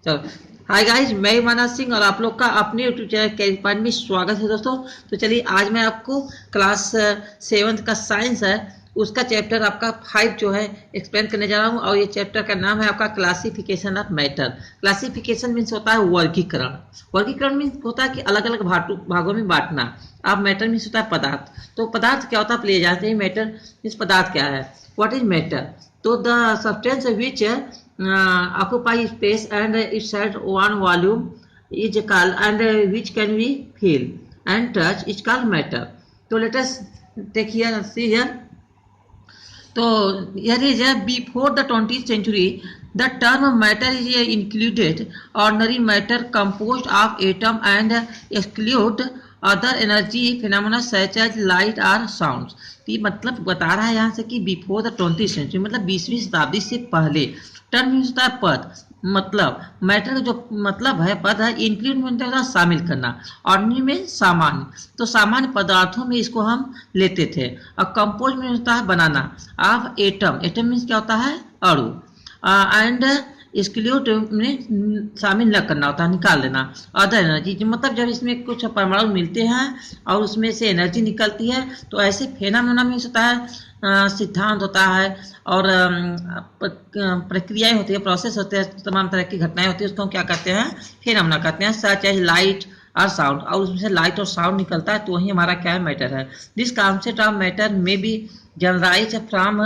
चलो, hi guys, मैं मानस सिंह और आप लोग का अपने यूट्यूब चैनल कैरियर पॉइंट में स्वागत है दोस्तों। तो चलिए आज मैं आपको क्लास 7 का साइंस है उसका चैप्टर आपका 5 जो है एक्सप्लेन करने जा रहा हूँ। और ये चैप्टर का नाम है आपका classification of matter. Classification means होता है वर्गीकरण। वर्गीकरण मीन्स होता है कि अलग अलग भागों में बांटना। अब मैटर मीन्स होता है पदार्थ। तो पदार्थ क्या होता है आप ले जानते हैं। मैटर मीन्स पदार्थ क्या है, व्हाट इज मैटर। तो the substance which occupy space and its had one volume is called and which can be feel and touch is called matter. So let us take here see here. So here is before the 20th century the term matter is included ordinary matter composed of atom and exclude other energy phenomena such as light or sounds. ये मतलब बता रहा है यहाँ से कि before the 20th century मतलब 20वीं शताब्दी से पहले टर्म मीन्स होता है पद। मतलब मैटर का जो मतलब है पद है, इंक्लूड मतलब है शामिल करना, ऑर्डिनरी में सामान्य। तो सामान्य पदार्थों में इसको हम लेते थे। और कंपोज में होता है बनाना ऑफ एटम। एटम मीन्स क्या होता है अणु। एंड एक्सक्लूड में शामिल न करना होता है, निकाल देना। अदर एनर्जी मतलब जब इसमें कुछ परमाणु मिलते हैं और उसमें से एनर्जी निकलती है तो ऐसे फेनोमेना में होता है सिद्धांत होता है और प्रक्रियाएं होती है, प्रोसेस होते हैं, तमाम तरह की घटनाएं होती है, उसको क्या कहते हैं फेनोमेना कहते हैं। सच एज लाइट और साउंड, और उसमें से लाइट और साउंड निकलता है तो वही हमारा क्या है मैटर है। दिस कॉन्सेप्ट ऑफ मैटर में B generalized from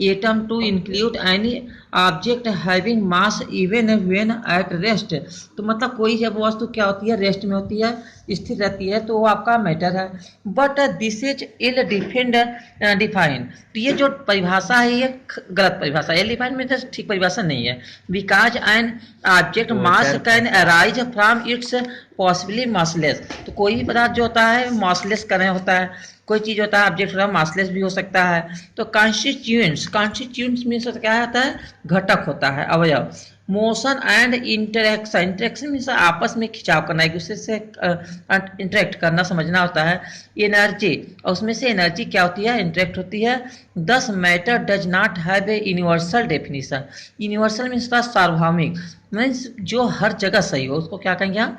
atom to include any object having mass even when at rest। तो मतलब कोई जब वस्तु क्या होती है रेस्ट में होती है, स्थिर रहती है, तो वो आपका मैटर है। But this is ill defined. तो ये जो परिभाषा है ये गलत परिभाषा है। डिफाइंड में ठीक परिभाषा नहीं है। Because an object mass can arise from its possibly massless. तो कोई भी पदार्थ जो होता है मासलेस करने होता है, कोई चीज होता है ऑब्जेक्ट होता है मासलेस भी हो सकता है। तो कॉन्स्टिट्यूएंट्स मीन्स क्या होता है घटक होता है, अवयव। मोशन एंड इंटरेक्शन मीन्स आपस में खिंचाव करना, एक दूसरे से इंटरेक्ट करना, समझना होता है। एनर्जी, और उसमें से एनर्जी क्या होती है इंटरेक्ट होती है। दस matter does not have a universal definition. Universal means सार्वभौमिक, मीन्स जो हर जगह सही हो उसको क्या कहेंगे हम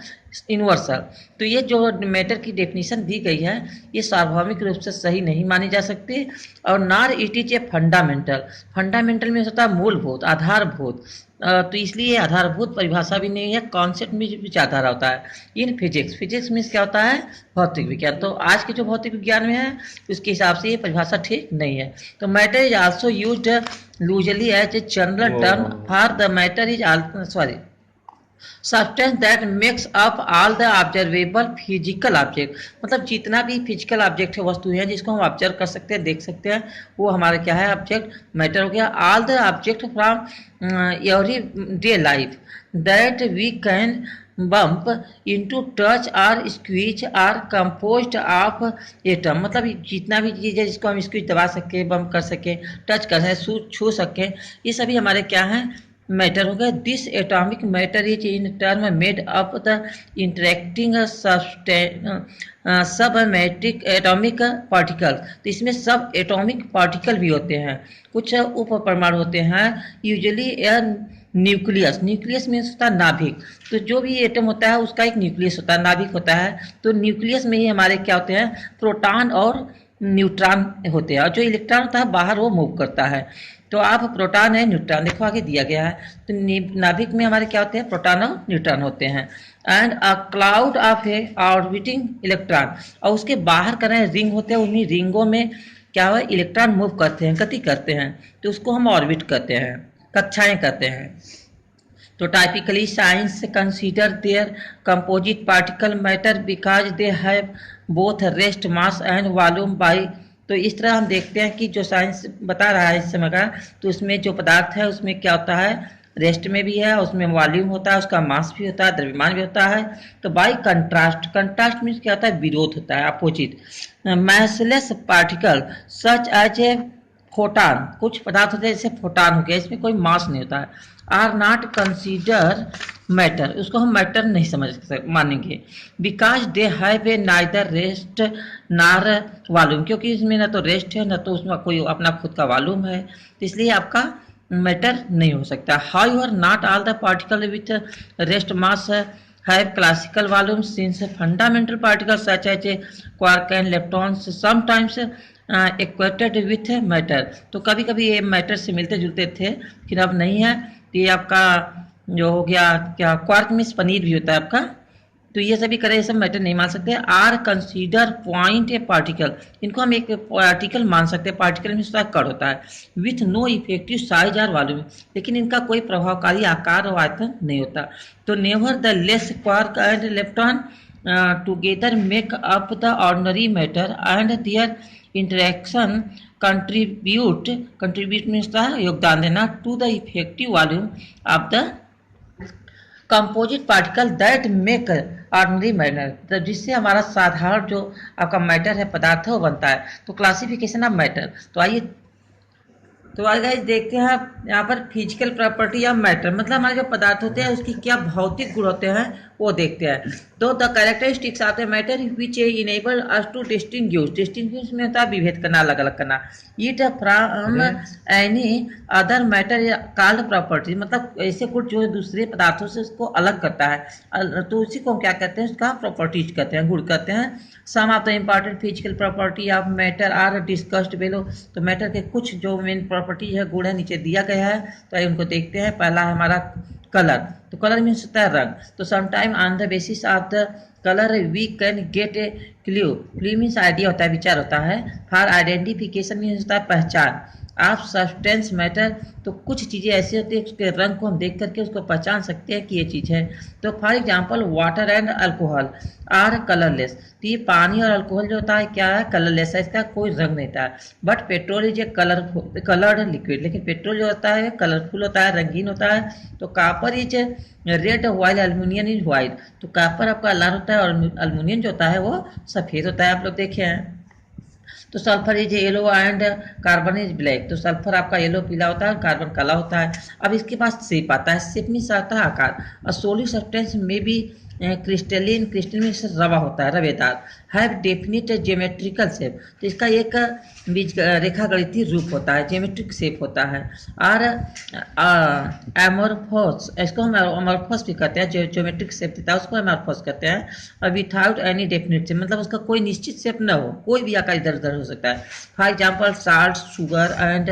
यूनिवर्सल। तो ये जो मैटर की डेफिनेशन दी गई है ये सार्वभौमिक रूप से सही नहीं मानी जा सकती। और नार it is a fundamental. Fundamental में होता है मूलभूत, आधारभूत। तो इसलिए आधारभूत परिभाषा भी नहीं है, कॉन्सेप्ट में विचारधारा होता है। इन फिजिक्स मीन्स क्या होता है भौतिक विज्ञान। तो आज के जो भौतिक विज्ञान में है उसके हिसाब से ये परिभाषा ठीक नहीं है। तो matter is also used loosely as a general term for the matter is substance that makes up all the observable physical object। मतलब जितना भी फिजिकल ऑब्जेक्ट है, वस्तु है जिसको हम ऑब्जर्व कर सकते हैं, देख सकते हैं, वो हमारा क्या है ऑब्जेक्ट मैटर हो गया। All the object from every day life that we can bump into touch और squeeze are composed of atom. मतलब जितना भी चीज़ है जिसको हम स्क्वीच दबा सके, बम्प कर सके, टच कर सके, छू सके, ये सभी हमारे क्या हैं मैटर हो गया। This atomic matter is in term made up the interacting सब एटॉमिक एटॉमिक पार्टिकल। तो इसमें सब एटॉमिक पार्टिकल भी होते हैं, कुछ उप परमाणु होते हैं। यूजुअली न्यूक्लियस, न्यूक्लियस मीन्स होता है नाभिक। तो जो भी एटम होता है उसका एक न्यूक्लियस होता है, नाभिक होता है। तो न्यूक्लियस में ही हमारे क्या होते हैं प्रोटॉन और न्यूट्रॉन होते हैं, और जो इलेक्ट्रॉन होता है बाहर वो मूव करता है। तो आप प्रोटॉन है न्यूट्रॉन देखो आगे दिया गया है। तो नाभिक में हमारे क्या होते हैं प्रोटॉन और न्यूट्रॉन होते हैं। And a cloud of A orbiting electron, और उसके बाहर कर रहे रिंग होते हैं, उन्हीं रिंगों में क्या हुआ इलेक्ट्रॉन मूव करते हैं, गति करते हैं, तो उसको हम ऑर्बिट कहते हैं, कक्षाएं कहते हैं। तो typically science consider their composite particle matter because they have both rest mass and volume by. तो इस तरह हम देखते हैं कि जो साइंस बता रहा है इस समय का, तो उसमें जो पदार्थ है उसमें क्या होता है रेस्ट में भी है, उसमें वॉल्यूम होता है, उसका मास भी होता है, द्रव्यमान भी होता है। तो बाय कंट्रास्ट, कंट्रास्ट मीन्स क्या होता है विरोध होता है, opposite. Massless particle such as a photon, कुछ पदार्थ होते हैं जैसे फोटान हो गया, इसमें कोई मास नहीं होता है। आर नॉट कंसीडर मैटर, उसको हम मैटर नहीं समझ मानेंगे। Because they have a neither rest नार वॉल्यूम, क्योंकि इसमें ना तो रेस्ट है ना तो उसमें कोई अपना खुद का वॉल्यूम है, तो इसलिए आपका मैटर नहीं हो सकता। However not all the particle with rest mass have classical volumes since fundamental particles such as quark and leptons sometimes equated with matter। तो कभी कभी ये मैटर से मिलते जुलते थे लेकिन अब नहीं है। तो ये आपका जो हो गया क्या क्वार्क में पनीर भी होता है आपका, तो ये सभी करे, ये सब मैटर नहीं मान सकते। Are consider point a particle, इनको हम एक पार्टिकल मान सकते हैं। पार्टिकल में उसका कण होता है विथ नो इफेक्टिव साइज और वॉल्यूम, लेकिन इनका कोई प्रभावकारी आकार और आयतन नहीं होता। तो nevertheless quark and electron together make up the ordinary matter and their interaction contribute means योगदान देना to the effective volume of the composite particle that make ordinary matter, तो जिससे हमारा साधारण जो आपका मैटर है पदार्थ है वो बनता है। तो क्लासिफिकेशन ऑफ मैटर, तो आइए गाइस देखते हैं यहाँ पर फिजिकल प्रॉपर्टी ऑफ मैटर, मतलब हमारे जो पदार्थ होते हैं उसकी क्या भौतिक गुण होते हैं वो देखते हैं। तो the characteristics of the matter which enable us to distinguish में होता है विभेद करना, अलग अलग करना। It from any other matter called property, मतलब ऐसे कुछ जो दूसरे पदार्थों से उसको अलग करता है, तो उसी को क्या कहते हैं, उसका प्रॉपर्टीज कहते हैं, गुण कहते हैं। Some of the important physical property of matter are discussed below, तो मैटर के कुछ जो मेन प्रॉपर्टी है, गुण है, नीचे दिया गया है, तो आइए उनको देखते हैं। पहला है हमारा कलर, तो कलर मीन्स होता है रंग। तो sometime on the basis of the colour we can get a clue means idea होता है, विचार होता है। फॉर आइडेंटिफिकेशन मीन्स होता है पहचान। ऑफ सब्सटेंस मैटर, तो कुछ चीज़ें ऐसी होती है उसके रंग को हम देख करके उसको पहचान सकते हैं कि ये चीज़ है। तो for example water and alcohol are colourless, तो ये पानी और अल्कोहल जो होता है क्या है, कलरलेस है, इसका कोई रंग नहीं था। But petrol is a coloured liquid, लेकिन पेट्रोल जो होता है कलरफुल होता है, रंगीन होता है। तो copper is red while aluminium is white, तो कापर आपका लाल होता है और एल्यूमिनियम जो होता है वो सफ़ेद होता है, आप लोग देखे हैं। तो sulphur is yellow and carbon is black, तो सल्फर आपका येलो पीला होता है, कार्बन काला होता है। अब इसके पास शेप आता है, शेप मीन्स आता है आकार। और सोलिड सब्सटेंस में भी क्रिस्टलिन, क्रिस्टल मीन्स रवा होता है, रवेदार। हैव डेफिनिट ज्योमेट्रिकल शेप, तो इसका एक बीज रेखा गणितीय रूप होता है, ज्योमेट्रिक शेप होता है। और एमोर्फोस, इसको हम एमोर्फोस भी कहते हैं, जो ज्योमेट्रिक शेप देता है उसको एमोर्फोस कहते हैं। और विथआउट एनी डेफिनिट शेप, मतलब उसका कोई निश्चित शेप न हो, कोई भी आकार इधर उधर हो सकता है। For example salt, sugar and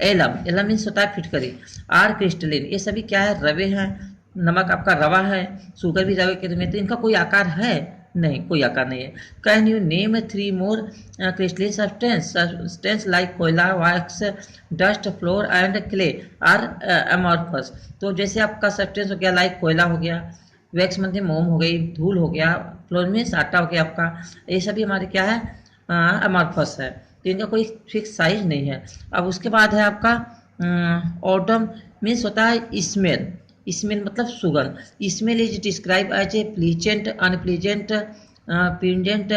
alum means होता है फिटकरी। आर क्रिस्टलिन, ये सभी क्या है, रवे हैं। नमक आपका रवा है, शुगर भी रवे के रूप में, तो इनका कोई आकार है नहीं, कोई आकार नहीं है। Can you name 3 more crystalline substance like कोयला, wax, dust, flour and clay are amorphous, तो जैसे आपका सब्सटेंस हो गया लाइक कोयला हो गया, वैक्स मतलब मोम हो गई, धूल हो गया, फ्लोर मीन्स आटा हो गया आपका, ये सभी हमारे क्या है, एमॉर्फस है। तो इनका कोई फिक्स साइज नहीं है। अब उसके बाद है आपका ऑटम मीन्स होता है स्मेल, स्मेल मतलब सुगंध। Smell is describe as a pleasant, unpleasant, pungent,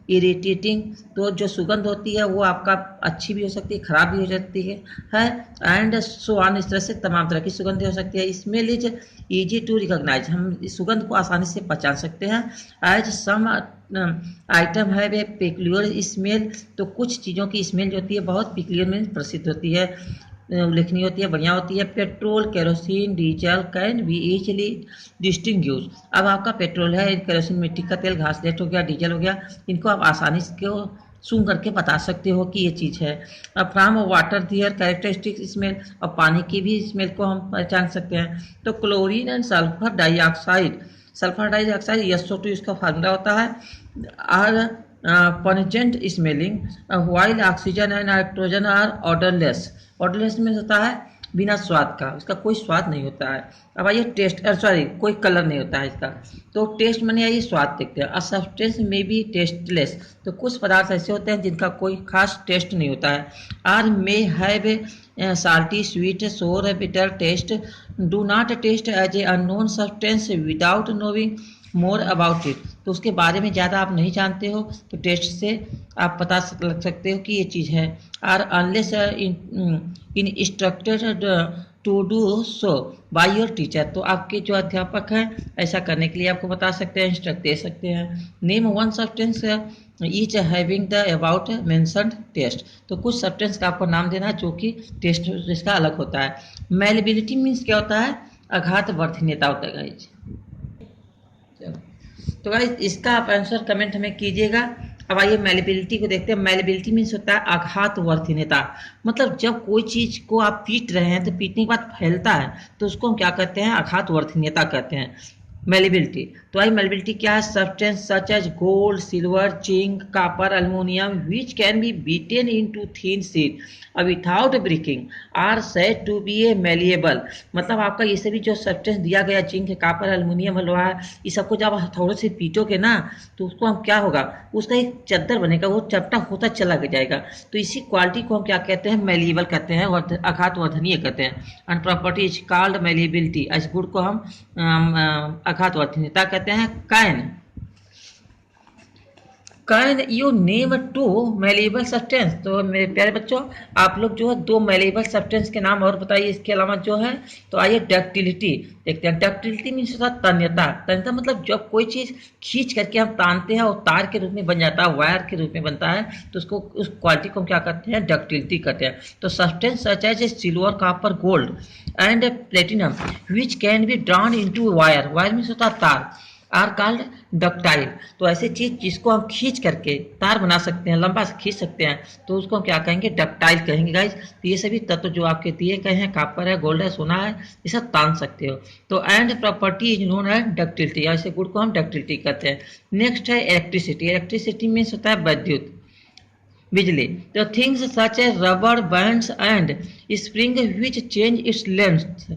irritating, तो जो सुगंध होती है वो आपका अच्छी भी हो सकती है, खराब भी हो सकती है एंड सो ऑन, इस तरह से तमाम तरह की सुगंध हो सकती है। Smell is easy to recognise, हम इस सुगंध को आसानी से पहचान सकते हैं। एज सम आइटम है वे पेक्यूलियर स्मेल, तो कुछ चीज़ों की स्मेल जो होती है बहुत पेक्यूलियर में प्रसिद्ध होती है, उल्लेखनीय होती है, बढ़िया होती है। Petrol, kerosene, diesel can be easily distinguish, अब आपका पेट्रोल है, केरोसिन मिट्टी का तेल, घासलेट हो गया, डीजल हो गया, इनको आप आसानी से सूंघ करके बता सकते हो कि ये चीज़ है। अब from water their characteristic smell, और पानी की भी स्मेल को हम पहचान सकते हैं। तो chlorine and sulphur dioxide, sulphur dioxide SO2 इसका फार्मूला होता है। और pungent smelling, while oxygen and nitrogen are odourless, odourless में होता है बिना स्वाद का, उसका कोई स्वाद नहीं होता है। अब आइए टेस्ट, सॉरी कोई कलर नहीं होता है इसका, तो टेस्ट माने आइए स्वाद देखते हैं। अ सब्सटेंस में बी टेस्टलेस, तो कुछ पदार्थ ऐसे होते हैं जिनका कोई खास टेस्ट नहीं होता है। Are may have salty, sweet, sour, bitter taste, do not taste as a unknown substance without knowing more about it, तो उसके बारे में ज़्यादा आप नहीं जानते हो तो टेस्ट से आप पता लग सकते हो कि ये चीज़ है। Or unless in instructed to do so by your teacher. तो आपके जो अध्यापक हैं ऐसा करने के लिए आपको बता सकते हैं, इंस्ट्रक्ट दे सकते हैं। Name one substance each having the about mentioned taste. तो कुछ सब्सटेंस का आपको नाम देना जो कि टेस्ट इसका अलग होता है। मेलेबिलिटी मीन्स क्या होता है? आघात वर्धनीयता होता है गाइज। तो गाइज इसका आप आंसर कमेंट हमें कीजिएगा। अब आइए मेलेबिलिटी को देखते हैं। मेलेबिलिटी मीन्स होता है आघात वर्धनीयता। मतलब जब कोई चीज को आप पीट रहे हैं तो पीटने के बाद फैलता है तो उसको हम क्या कहते हैं? आघात वर्धनीयता कहते हैं मेलेबिलिटी। तो आई मेलेबिलिटी क्या है? Substance such as gold, silver, zinc, copper, aluminium which can be beaten into thin sheet without breaking are said to be a malleable. मतलब आपका ये सभी जो सब्सटेंस दिया गया, जिंक, कॉपर, एल्युमिनियम, लोहा, ये सबको जब हथौड़े से पीटोगे ना तो उसको हम क्या होगा? उसका एक चद्दर बनेगा, वो चपटा होता चला जाएगा। तो इसी क्वालिटी को हम क्या कहते हैं? मेलिएबल कहते हैं, आघात वर्धनीय कहते हैं। And property is called malleability. इस गुण को हम आघात वर्धनीयता कहते हैं। Can you name two malleable substance. तो मेरे प्यारे बच्चों आप लोग जो है दो मेलेबल सब्सटेंस के नाम और बताइए इसके अलावा जो है। तो आइए डक्टिलिटी देखते हैं। डक्टिलिटी मीन्स होता है तन्यता। तन्यता मतलब जब कोई चीज खींच करके हम तानते हैं और तार के रूप में बन जाता है, वायर के रूप में बनता है, तो उसको उस क्वालिटी को हम क्या कहते हैं? डक्टिलिटी कहते हैं। तो substance such as silver, copper, gold and platinum which can be drawn into wire. Wire means होता है तार, आर कॉल्ड डक्टाइल। तो ऐसी चीज जिसको हम खींच करके तार बना सकते हैं, लंबा से खींच सकते हैं, तो उसको हम क्या कहेंगे? डक्टाइल कहेंगे गाइज। तो ये सभी तत्व जो आपके दिए गए हैं, कॉपर है, गोल्ड है, सोना है, ये सब तान सकते हो। तो and property is known as ductility. ऐसे गुण को हम डक्टिलिटी कहते हैं। नेक्स्ट है इलेक्ट्रिसिटी। इलेक्ट्रिसिटी मीन्स होता है विद्युत, बिजली। तो things such as rubber bands and spring which change its length,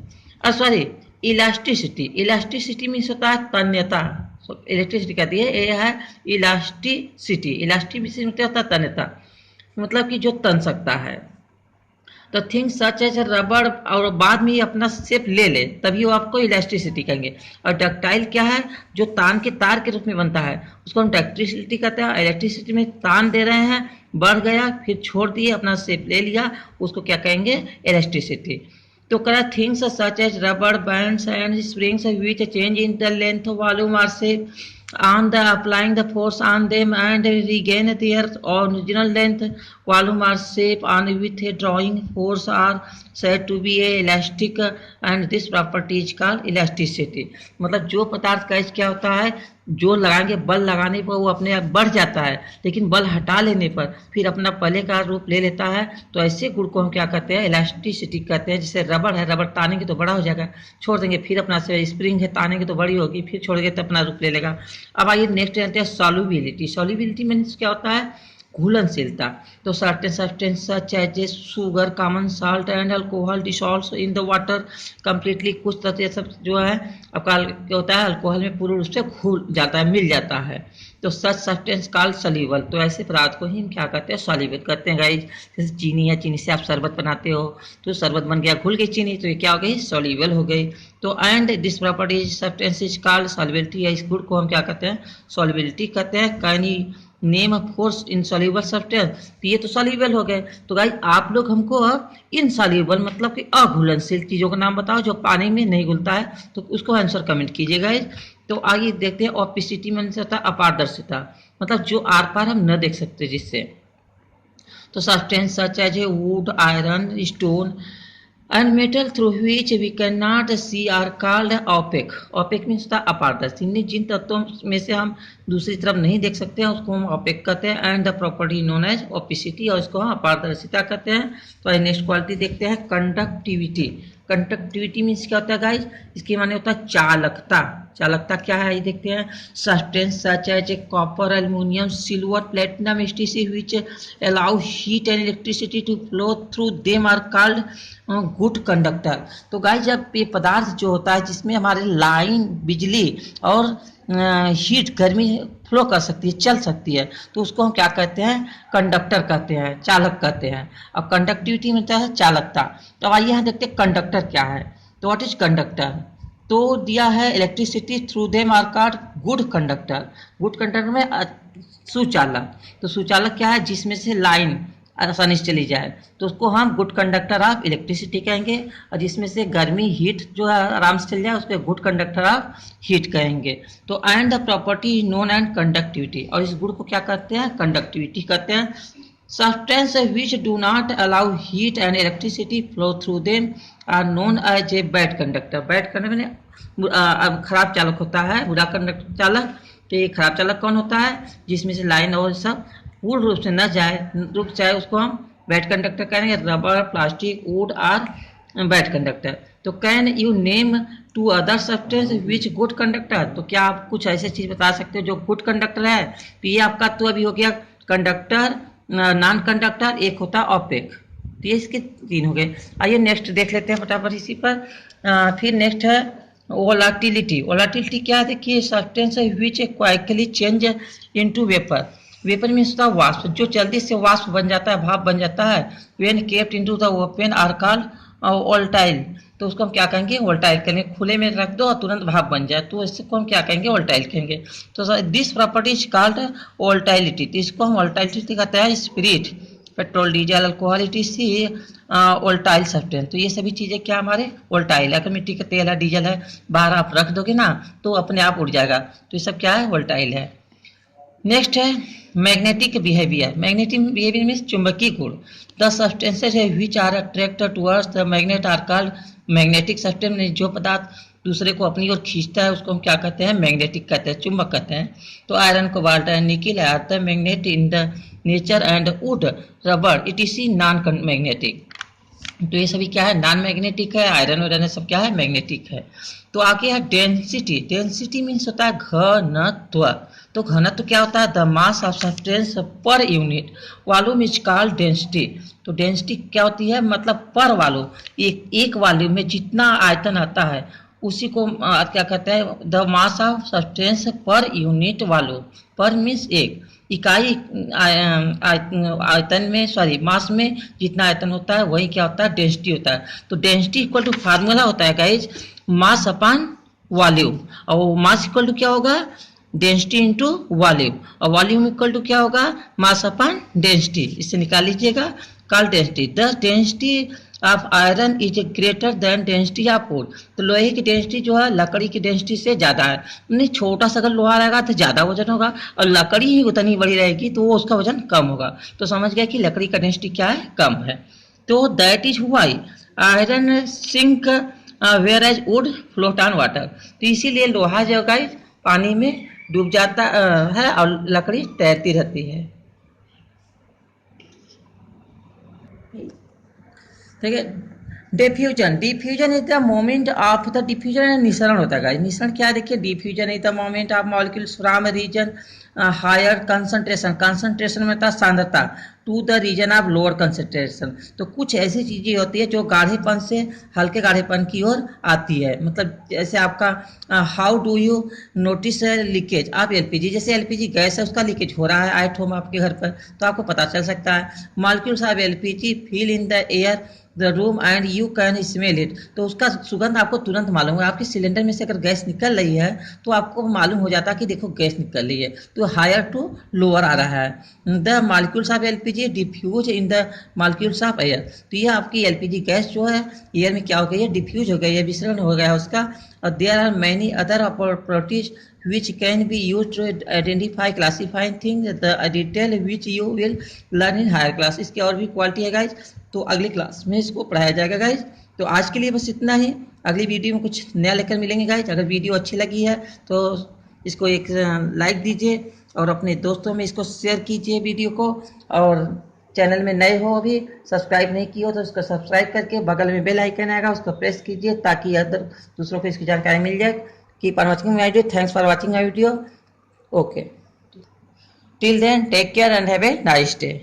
sorry elasticity. Elasticity means होता है तन्यता। इलेक्ट्रिसिटी कहती है, ये है इलास्टिसिटी। इलास्टिसिटी मतलब होता है तन्यता, मतलब कि जो तन सकता है। तो थिंग्स सच एज रबर, और बाद में ये अपना शेप ले ले तभी वो आपको इलास्टिसिटी कहेंगे। और डक्टाइल क्या है? जो तान के तार के रूप में बनता है, उसको हम डक्टिलिटी कहते हैं। इलेक्ट्रिसिटी में तान दे रहे हैं, बढ़ गया, फिर छोड़ दिए, अपना शेप ले लिया, उसको क्या कहेंगे? इलास्टिसिटी। तो करा things such as rubber bands and springs which change in the length, volume और shape on the applying the force on them and regain their original length, volume or shape on with a drawing force are said to be a elastic and this property is called elasticity। मतलब जो पदार्थ का क्या होता है? जो लगाएंगे, बल लगाने पर वो अपने आप बढ़ जाता है, लेकिन बल हटा लेने पर फिर अपना पहले का रूप ले लेता है। तो ऐसे गुण को हम क्या कहते हैं? इलास्टिसिटी कहते हैं। जैसे रबर है, रबर तानेंगे तो बड़ा हो जाएगा, छोड़ देंगे फिर अपना से। स्प्रिंग है, तानेंगे तो बड़ी होगी, फिर छोड़ देंगे तो अपना रूप ले लेगा। अब आइए नेक्स्ट जानते हैं सॉल्युबिलिटी। सॉल्युबिलिटी मीन्स क्या होता है? घुलनशीलता। तो certain substance such as sugar, common salt and alcohol dissolves in the water completely. कुछ तत्व सब जो है आपका क्या होता है? अल्कोहल में पूर्ण रूप से घुल जाता है, मिल जाता है। तो सच सब्सटेंस कॉल्ड सॉल्युबल। तो ऐसे पदार्थ को ही हम क्या कहते हैं? सॉल्युबल कहते हैं गाइज। जैसे चीनी है, चीनी से आप शरबत बनाते हो, तो शरबत बन गया, घुल गई चीनी, तो ये क्या हो गई? सॉल्युबल हो गई। तो and this property substance is called solubility. इस गुण को हम क्या कहते हैं? सॉल्युबिलिटी कहते हैं। Can name force insoluble substance. तो ये तो सॉल्युबल हो गए। तो गाइस आप लोग हमको अब इनसॉल्युबल मतलब कि अघुलनशील चीजों का नाम बताओ जो पानी में नहीं घुलता है, तो उसको आंसर कमेंट कीजिए गाइस। तो आगे देखते हैं ऑपिसिटी में होता है अपारदर्शिता, मतलब जो आर पार हम न देख सकते जिससे। तो substance such as a wood, iron, stone and metal through which we cannot see are called opaque। opaque means होता है अपारदर्शी। जिन तत्वों में से हम दूसरी तरफ नहीं देख सकते हैं उसको हम opaque कहते हैं। And the property known as opacity, और इसको हम अपारदर्शिता कहते हैं। तो नेक्स्ट क्वालिटी देखते हैं कंडक्टिविटी। कंडक्टिविटी मीन्स क्या होता है गाइज? इसके माने होता है चालकता। चालकता क्या है ये देखते हैं। Substance such as a copper, aluminium, silver, platinum, स्टीसी which allow heat and electricity to flow through them are called good conductor. तो गाइज जब ये पदार्थ जो होता है जिसमें हमारे लाइन, बिजली और हीट, गर्मी फ्लो कर सकती है, चल सकती है, तो उसको हम क्या कहते हैं? कंडक्टर कहते हैं, चालक कहते हैं। अब कंडक्टिविटी में होता है चालकता। तो आइए यहाँ देखते हैं कंडक्टर क्या है। तो व्हाट इज कंडक्टर? तो दिया है electricity through them are called good conductor. Good conductor में सुचालक। तो सुचालक क्या है? जिसमें से लाइन, आसानी से चली जाए, तो उसको हम गुड कंडक्टर ऑफ इलेक्ट्रिसिटी कहेंगे। और जिसमें से गर्मी हीट जो है आराम से चल जाए उसको गुड कंडक्टर ऑफ हीट कहेंगे। तो and the property is known and conductivity, और इस गुण को क्या कहते हैं, कंडक्टिविटी कहते हैं। Substances which do not allow heat and electricity flow through them are known as a bad conductor. bad conductor मैंने खराब चालक होता है, बुरा कंडक्टर चालक। तो ये खराब चालक कौन होता है, जिसमें से लाइन और सब पूर्ण रूप से न जाए, रुक जाए, उसको हम बैड कंडक्टर कहेंगे। Rubber, plastic, wood are bad conductor. तो can you name two other substance which good conductor, तो क्या आप कुछ ऐसे चीज बता सकते हो जो गुड कंडक्टर है। तो ये आपका तो अभी हो गया कंडक्टर, नॉन कंडक्टर, एक होता है ऑपेक। तो ये इसके 3 हो गए। आइए नेक्स्ट देख लेते हैं फटाफट इसी पर। फिर नेक्स्ट है वोलाटिलिटी। वोलाटिलिटी क्या है, देखिए substance which quickly change into vapour. Vapour means होता है वाष्प, जो जल्दी से वाष्प बन जाता है, भाप बन जाता है। When kept into the open are called volatile. तो उसको हम क्या कहेंगे, वोल्टाइल कहेंगे। खुले में रख दो और तुरंत भाप बन जाए तो इसको हम क्या कहेंगे, वोल्टाइल कहेंगे। तो दिस प्रॉपर्टी इज कॉल्ड वोल्टाइलिटी। तो इसको हम वोल्टाइलिटी कहते हैं। Spirit, petrol, diesel, alcohol, etc. volatile substance. तो ये सभी चीजें क्या हमारे वोल्टाइल है। अगर मिट्टी का तेल है, डीजल है, बाहर आप रख दोगे ना तो अपने आप उड़ जाएगा। तो ये सब क्या है, वोल्टाइल है। नेक्स्ट है magnetic behaviour. Magnetic behaviour means चुंबकीय गुण। द सब्सटेंसेज है which are attracted towards the magnet are called magnetic substance. जो पदार्थ दूसरे को अपनी ओर खींचता है उसको हम क्या कहते हैं, मैग्नेटिक कहते हैं, चुंबक कहते हैं। तो iron, cobalt and nickel are the magnet in the nature and wood, rubber, etc non magnetic. तो ये सभी क्या है, नॉन मैग्नेटिक है। आयरन वायरन सब क्या है, मैग्नेटिक है। तो आगे है डेंसिटी। डेंसिटी मीन्स होता है घनत्व। तो घनत्व क्या होता है, the mass of substance per unit volume is called density. तो डेंसिटी क्या होती है, मतलब पर वॉल्यूम, एक वॉल्यूम में जितना आयतन आता है उसी को क्या कहते हैं, the mass of substance per unit volume. पर मीन्स एक इकाई आयतन में, सॉरी मास में जितना आयतन होता है वही क्या होता है, डेंसिटी होता है। तो डेंसिटी इक्वल टू फार्मूला होता है गाइज, मास अपॉन वॉल्यूम। और मास इक्वल टू क्या होगा, डेंसिटी इंटू वॉल्यूम। और वॉल्यूम इक्वल टू क्या होगा, मास अपॉन डेंसिटी। इससे निकाल लीजिएगा call density. The density of iron is greater than density of would. तो लोहे की डेंसिटी जो है लकड़ी की डेंसिटी से ज्यादा है। नहीं, छोटा सा अगर लोहा रहेगा तो ज्यादा वजन होगा, और लकड़ी ही उतनी बड़ी रहेगी तो वो उसका वजन कम होगा। तो समझ गया कि लकड़ी का डेंसिटी क्या है, कम है। तो that is why iron sink whereas wood float on water. तो इसीलिए लोहा जो है पानी में डूब जाता है और लकड़ी तैरती रहती है। ठीक है। Diffusion. Diffusion is the movement of the diffusion, निसरण होता है। निसरण क्या है, देखिए diffusion is the movement of molecules from region higher concentration. Concentration में था सांद्रता, to the region of lower concentration. तो कुछ ऐसी चीजें होती है जो गाढ़ेपन से हल्के गाढ़ेपन की ओर आती है। मतलब जैसे आपका how do you notice leakage of LPG. जैसे एलपीजी गैस है उसका लीकेज हो रहा है एट होम आपके घर पर, तो आपको पता चल सकता है। Molecules of LPG feel in the air the room and you can smell it. तो उसका सुगंध आपको तुरंत मालूम है। आपके सिलेंडर में से अगर गैस निकल रही है तो आपको मालूम हो जाता है कि देखो गैस निकल रही है। तो हायर टू लोअर आ रहा है। The molecules of LPG diffuse in the molecules of air. तो ये आपकी एलपीजी गैस जो है एयर में क्या हो गई है, डिफ्यूज हो गई है, विसरण हो गया है उसका। और there are many other properties which can be used to identify classifying things, the detail which you will learn in higher class। इसकी और भी क्वालिटी है गाइज, तो अगली क्लास में इसको पढ़ाया जाएगा गाइज। तो आज के लिए बस इतना ही। अगली वीडियो में कुछ नया लेकर मिलेंगे गाइज। अगर वीडियो अच्छी लगी है तो इसको एक लाइक दीजिए और अपने दोस्तों में इसको शेयर कीजिए वीडियो को। और चैनल में नए हो अभी सब्सक्राइब नहीं किया हो तो उसको सब्सक्राइब करके बगल में बेल आइकन आएगा उसको प्रेस कीजिए ताकि अदर दूसरों को इसकी जानकारी मिल जाए। Keep on watching my video. Thanks for watching my video. Okay. Till then, take care and have a nice day.